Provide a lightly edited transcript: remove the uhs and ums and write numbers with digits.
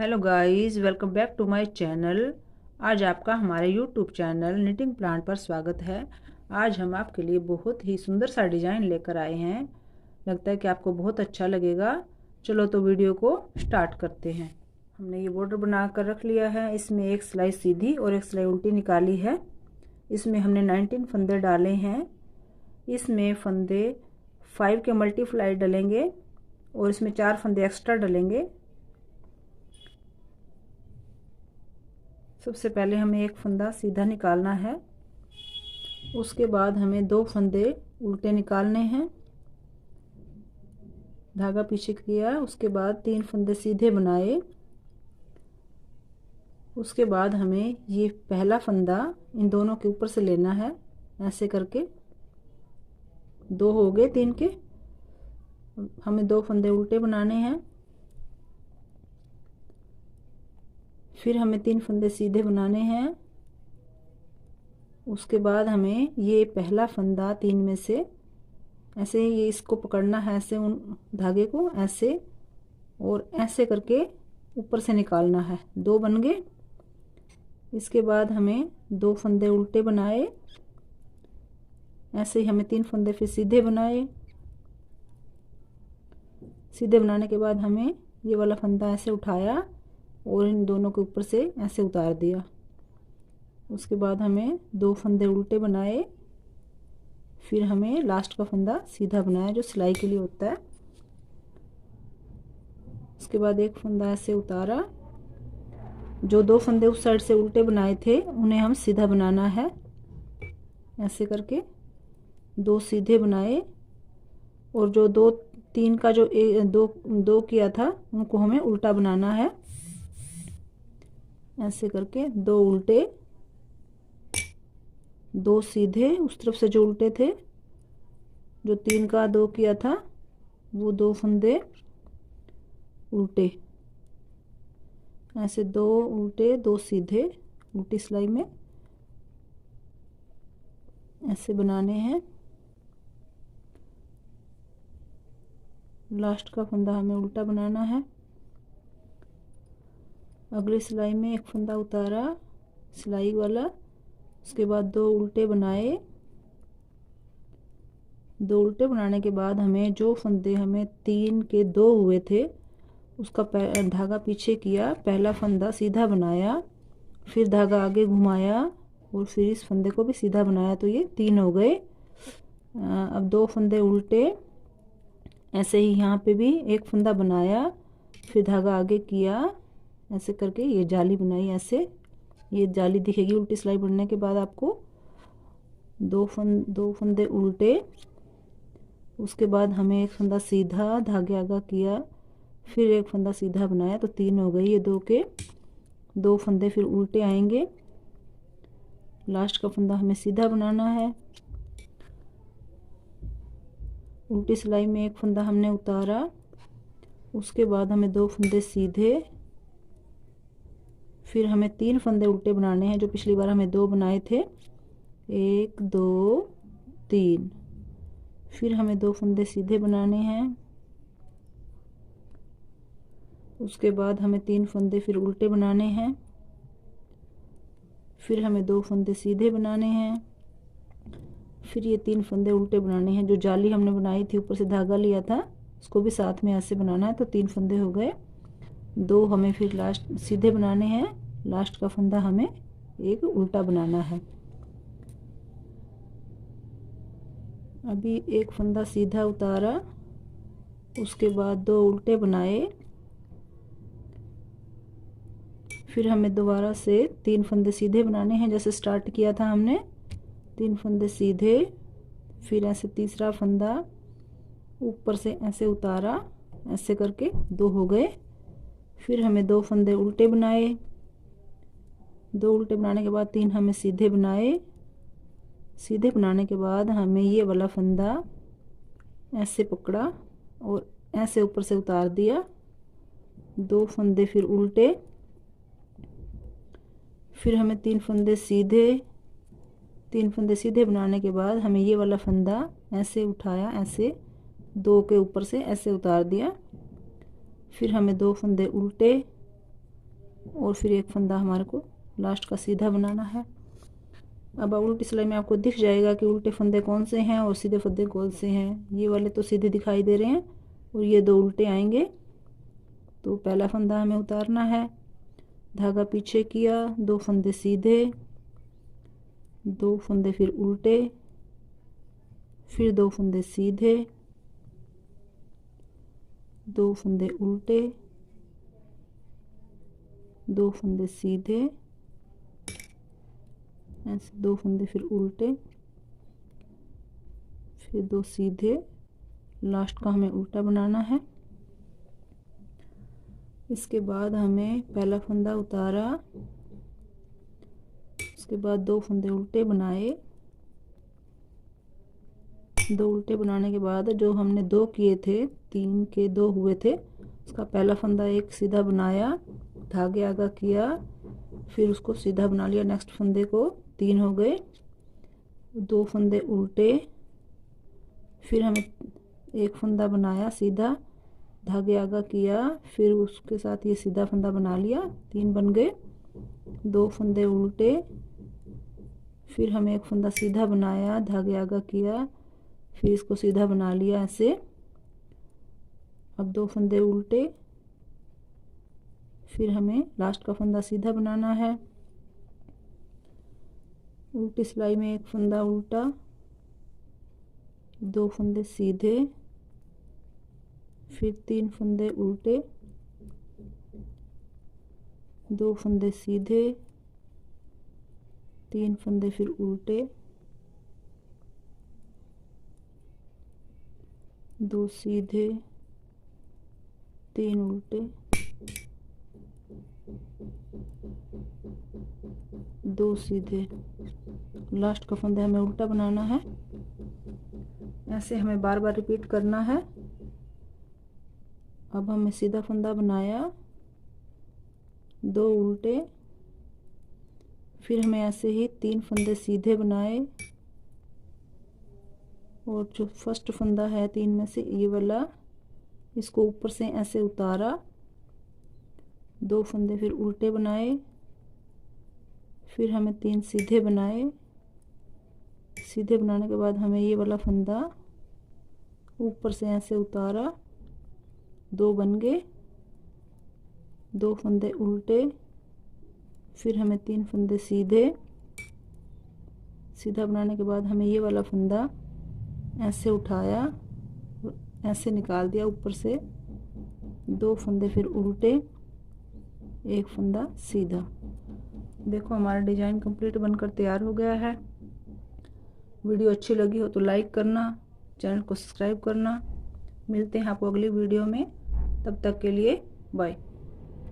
Hello guys, welcome back to my channel. आज आपका हमारे यूट्यूब चैनल निटिंग प्लांट पर स्वागत है। आज हम आपके लिए बहुत ही सुंदर सा डिज़ाइन लेकर आए हैं। लगता है कि आपको बहुत अच्छा लगेगा। चलो तो वीडियो को स्टार्ट करते हैं। हमने ये बॉर्डर बना कर रख लिया है। इसमें एक सिलाई सीधी और एक सिलाई उल्टी निकाली है। इसमें हमने 19 फंदे डाले हैं। इसमें फंदे 5 के मल्टीप्लाई डलेंगे और इसमें 4 फंदे एक्स्ट्रा डलेंगे। सबसे पहले हमें एक फंदा सीधा निकालना है। उसके बाद हमें 2 फंदे उल्टे निकालने हैं। धागा पीछे किया। उसके बाद 3 फंदे सीधे बनाए। उसके बाद हमें ये पहला फंदा इन दोनों के ऊपर से लेना है। ऐसे करके 2 हो गए 3 के। हमें 2 फंदे उल्टे बनाने हैं। फिर हमें 3 फंदे सीधे बनाने हैं। उसके बाद हमें ये पहला फंदा 3 में से ऐसे ये इसको पकड़ना है, ऐसे उन धागे को ऐसे और ऐसे करके ऊपर से निकालना है। 2 बन गए। इसके बाद हमें 2 फंदे उल्टे बनाए। ऐसे ही हमें 3 फंदे फिर सीधे बनाए। सीधे बनाने के बाद हमें ये वाला फंदा ऐसे उठाया और इन दोनों के ऊपर से ऐसे उतार दिया। उसके बाद हमें 2 फंदे उल्टे बनाए। फिर हमें लास्ट का फंदा सीधा बनाया जो सिलाई के लिए होता है। उसके बाद एक फंदा ऐसे उतारा। जो 2 फंदे उस साइड से उल्टे बनाए थे उन्हें हम सीधा बनाना है। ऐसे करके 2 सीधे बनाए और जो 2-3 का जो 2 किया था उनको हमें उल्टा बनाना है। ऐसे करके 2 उल्टे 2 सीधे उस तरफ से जो उल्टे थे, जो 3 का 2 किया था वो 2 फंदे उल्टे। ऐसे 2 उल्टे 2 सीधे उल्टी सिलाई में ऐसे बनाने हैं। लास्ट का फंदा हमें उल्टा बनाना है। अगली सिलाई में एक फंदा उतारा सिलाई वाला। उसके बाद 2 उल्टे बनाए। 2 उल्टे बनाने के बाद हमें जो फंदे हमें 3 के 2 हुए थे उसका धागा पीछे किया। पहला फंदा सीधा बनाया, फिर धागा आगे घुमाया और फिर इस फंदे को भी सीधा बनाया, तो ये 3 हो गए। अब 2 फंदे उल्टे। ऐसे ही यहाँ पे भी एक फंदा बनाया, फिर धागा आगे किया, ऐसे करके ये जाली बनाई। ऐसे ये जाली दिखेगी उल्टी सिलाई बनने के बाद आपको। 2 फंदे उल्टे। उसके बाद हमें एक फंदा सीधा धागे आगा किया, फिर एक फंदा सीधा बनाया, तो 3 हो गई। ये 2 के 2 फंदे फिर उल्टे आएंगे। लास्ट का फंदा हमें सीधा बनाना है। उल्टी सिलाई में एक फंदा हमने उतारा। उसके बाद हमें 2 फंदे सीधे, फिर हमें 3 फंदे उल्टे बनाने हैं जो पिछली बार हमें 2 बनाए थे। 1 2 3। फिर हमें 2 फंदे सीधे बनाने हैं। उसके बाद हमें 3 फंदे फिर उल्टे बनाने हैं। फिर हमें 2 फंदे सीधे बनाने हैं। फिर ये 3 फंदे उल्टे बनाने हैं। जो जाली हमने बनाई थी ऊपर से धागा लिया था उसको भी साथ में ऐसे बनाना है, तो 3 फंदे हो गए। 2 हमें फिर लास्ट सीधे बनाने हैं। लास्ट का फंदा हमें एक उल्टा बनाना है। अभी एक फंदा सीधा उतारा। उसके बाद 2 उल्टे बनाए। फिर हमें दोबारा से 3 फंदे सीधे बनाने हैं जैसे स्टार्ट किया था हमने। 3 फंदे सीधे, फिर ऐसे तीसरा फंदा ऊपर से ऐसे उतारा, ऐसे करके 2 हो गए। फिर हमें 2 फंदे उल्टे बनाए। 2 उल्टे बनाने के बाद 3 हमें सीधे बनाए। सीधे बनाने के बाद हमें ये वाला फंदा ऐसे पकड़ा और ऐसे ऊपर से उतार दिया। 2 फंदे फिर उल्टे। फिर हमें 3 फंदे सीधे। 3 फंदे सीधे बनाने के बाद हमें ये वाला फंदा ऐसे उठाया, ऐसे 2 के ऊपर से ऐसे उतार दिया। फिर हमें 2 फंदे उल्टे। और फिर एक फंदा हमारे को लास्ट का सीधा बनाना है। अब उल्टी सिलाई में आपको दिख जाएगा कि उल्टे फंदे कौन से हैं और सीधे फंदे कौन से हैं। ये वाले तो सीधे दिखाई दे रहे हैं और ये दो उल्टे आएंगे। तो पहला फंदा हमें उतारना है, धागा पीछे किया, दो फंदे सीधे, दो फंदे फिर उल्टे, फिर दो फंदे सीधे, दो फंदे उल्टे, दो फंदे सीधे, ऐसे दो फंदे फिर उल्टे, फिर दो सीधे, लास्ट का हमें उल्टा बनाना है। इसके बाद हमें पहला फंदा उतारा, उसके बाद दो फंदे उल्टे बनाए, दो उल्टे बनाने के बाद जो हमने दो किए थे, 3 के 2 हुए थे, उसका पहला फंदा एक सीधा बनाया, धागे आगा किया, फिर उसको सीधा बना लिया। नेक्स्ट फंदे को 3 हो गए, दो फंदे उल्टे, फिर हमें एक फंदा बनाया सीधा, धागे आगा किया, फिर उसके साथ ये सीधा फंदा बना लिया, 3 बन गए, दो फंदे उल्टे, फिर हमें एक फंदा सीधा बनाया, धागे आगा किया, फिर इसको सीधा बना लिया ऐसे। अब दो फंदे उल्टे, फिर हमें लास्ट का फंदा सीधा बनाना है। उल्टी सिलाई में एक फंदा उल्टा, दो फंदे सीधे, फिर 3 फंदे उल्टे, दो फंदे सीधे, 3 फंदे फिर उल्टे, दो सीधे, 3 उल्टे, दो सीधे, लास्ट का फंदा हमें उल्टा बनाना है। ऐसे हमें बार बार रिपीट करना है। अब हमें सीधा फंदा बनाया, दो उल्टे, फिर हमें ऐसे ही 3 फंदे सीधे बनाए और जो फर्स्ट फंदा है 3 में से ये वाला, इसको ऊपर से ऐसे उतारा, दो फंदे फिर उल्टे बनाए, फिर हमें 3 सीधे बनाए। सीधे बनाने के बाद हमें ये वाला फंदा ऊपर से ऐसे उतारा, दो बन गए, दो फंदे उल्टे, फिर हमें 3 फंदे सीधे। सीधा बनाने के बाद हमें ये वाला फंदा ऐसे उठाया, ऐसे निकाल दिया ऊपर से, दो फंदे फिर उल्टे, एक फंदा सीधा। देखो हमारा डिजाइन कंप्लीट बनकर तैयार हो गया है। वीडियो अच्छी लगी हो तो लाइक करना, चैनल को सब्सक्राइब करना। मिलते हैं आपको अगली वीडियो में, तब तक के लिए बाय।